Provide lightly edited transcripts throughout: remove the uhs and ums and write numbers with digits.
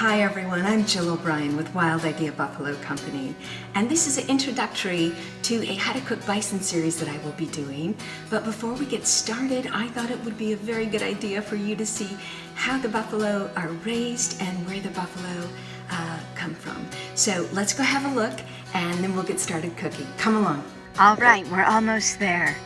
Hi everyone, I'm Jill O'Brien with Wild Idea Buffalo Company, and this is an introductory to a How to Cook Bison series that I will be doing. But before we get started, I thought it would be a very good idea for you to see how the buffalo are raised and where the buffalo come from. So let's go have a look and then we'll get started cooking. Come along. All right, we're almost there.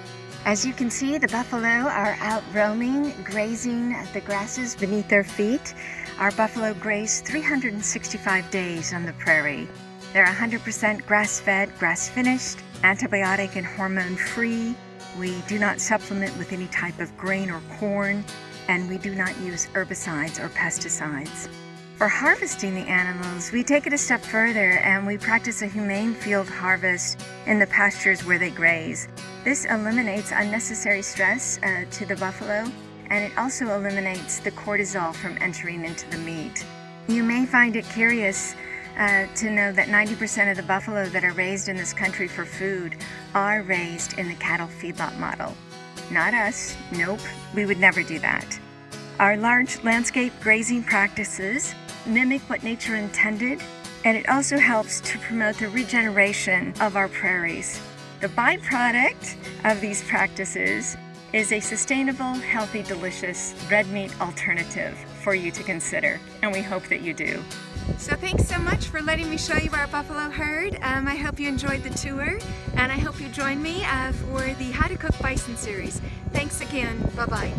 As you can see, the buffalo are out roaming, grazing the grasses beneath their feet. Our buffalo graze 365 days on the prairie. They're 100% grass-fed, grass-finished, antibiotic and hormone-free. We do not supplement with any type of grain or corn, and we do not use herbicides or pesticides. For harvesting the animals, we take it a step further and we practice a humane field harvest in the pastures where they graze. This eliminates unnecessary stress to the buffalo, and it also eliminates the cortisol from entering into the meat. You may find it curious to know that 90% of the buffalo that are raised in this country for food are raised in the cattle feedlot model. Not us, nope, we would never do that. Our large landscape grazing practices mimic what nature intended, and it also helps to promote the regeneration of our prairies. The byproduct of these practices is a sustainable, healthy, delicious red meat alternative for you to consider, and we hope that you do. So thanks so much for letting me show you our buffalo herd. I hope you enjoyed the tour, and I hope you join me for the How to Cook Bison series. Thanks again. Bye-bye.